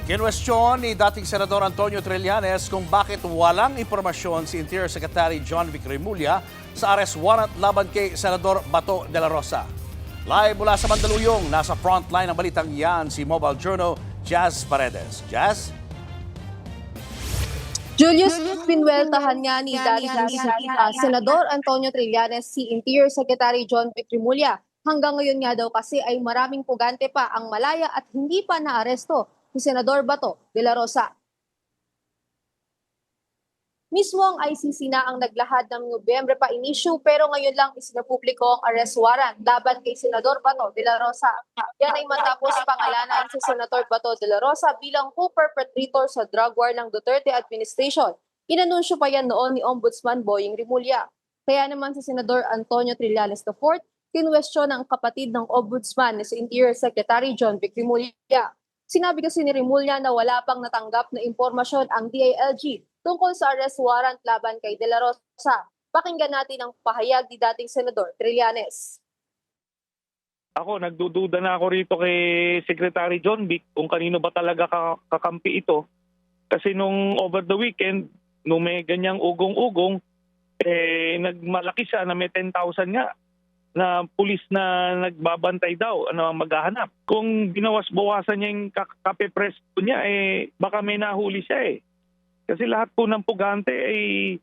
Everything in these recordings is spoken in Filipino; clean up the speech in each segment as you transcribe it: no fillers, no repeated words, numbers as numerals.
Kinwestiyon ni dating Senador Antonio Trillanes kung bakit walang impormasyon si Interior Secretary John Vic Remulla sa arrest warrant laban kay Senador Bato de la Rosa. Live mula sa Mandaluyong, nasa frontline ng balitang yan si Mobile Journal Jazz Paredes. Jazz? Julius, pinweltahan nga ni dating Senador Antonio Trillanes si Interior Secretary John Vic Remulla. Hanggang ngayon nga daw kasi ay maraming pugante pa ang malaya at hindi pa naaresto ni Senador Bato de la Rosa. Mismo ang ICC na ang naglahad ng Nobyembre pa inisyu pero ngayon lang isinapubliko ang arrest warrant laban kay Senador Bato de la Rosa. Yan ay matapos pangalanan si Senator Bato de la Rosa bilang co-perpetrator sa drug war ng Duterte administration. Inanunsyo pa yan noon ni Ombudsman Boying Remulla. Kaya naman si Senador Antonio Trillanes IV, kinwestiyon ang kapatid ng Ombudsman ni si Interior Secretary John Vic Remulla. Sinabi kasi ni Remulla na wala pang natanggap na impormasyon ang DILG tungkol sa arrest warrant laban kay De La Rosa. Pakinggan natin ang pahayag ni dating Senador Trillanes. Ako, nagdududa na ako rito kay Secretary John Vic kung kanino ba talaga kakampi ito. Kasi nung over the weekend, nung may ganyang ugong-ugong, nagmalaki siya na may 10,000 nga na pulis na nagbabantay daw, maghahanap. Kung binawas-bawasan niya yung kape-presto niya, baka may nahuli siya . Kasi lahat po ng pugante ay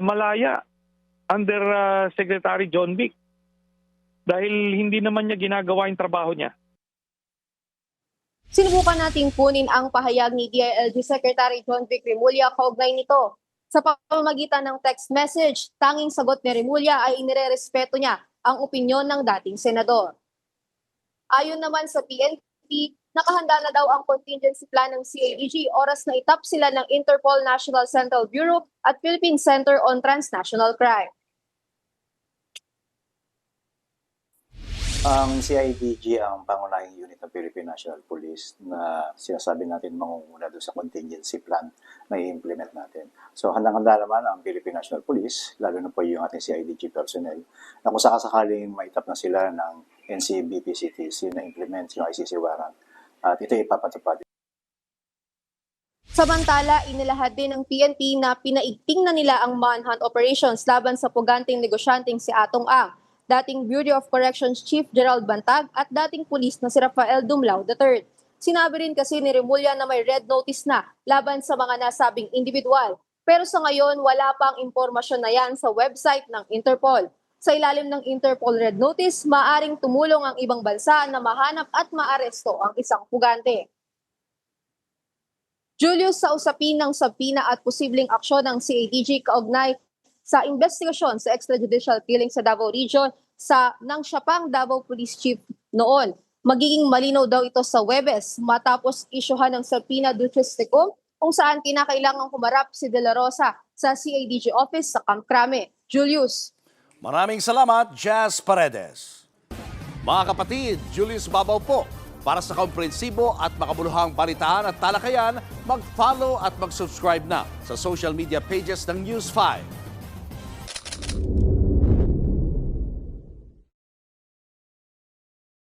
malaya under Secretary John Vic. Dahil hindi naman niya ginagawa yung trabaho niya. Sinubukan nating kunin ang pahayag ni DILG Secretary John Vic Remulla kaugnay nito. Sa pamamagitan ng text message, tanging sagot ni Remulla ay inirerespeto niya ang opinyon ng dating senador. Ayon naman sa PNP, nakahanda na daw ang contingency plan ng CIDG oras na itap sila ng Interpol National Central Bureau at Philippine Center on Transnational Crime. Ang CIDG ang pangunahing unit ng Philippine National Police na sinasabi natin mangunguna doon sa contingency plan na i-implement natin. So handang-handa naman ang Philippine National Police, lalo na po yung ating CIDG personnel, na kung sakasakaling maitap na sila ng NCBP-CTC na implement yung ICC warrant. At ito ipapatupad. Samantala, inilahad din ng PNP na pinaigting na nila ang manhunt operations laban sa puganting negosyanteng si Atong Ang, dating Bureau of Corrections Chief Gerald Bantag at dating pulis na si Rafael Dumlao III. Sinabi rin kasi ni Remulla na may red notice na laban sa mga nasabing individual. Pero sa ngayon, wala pang impormasyon na yan sa website ng Interpol. Sa ilalim ng Interpol red notice, maaring tumulong ang ibang bansa na mahanap at maaresto ang isang pugante. Julius, sa usapin ng sabina at posibleng aksyon ng CIDG kaugnay sa investigasyon sa extrajudicial killing sa Davao Region ng siya pang Davao Police Chief noon. Magiging malinaw daw ito sa Huwebes matapos isyuhan ng subpoena duces tecum kung saan kinakailangang humarap si De La Rosa sa CIDG office sa Camp Crame. Julius. Maraming salamat, Jazz Paredes. Mga kapatid, Julius Babaw po. Para sa komprehensibo at makabuluhang balitaan at talakayan, mag-follow at mag-subscribe na sa social media pages ng News 5.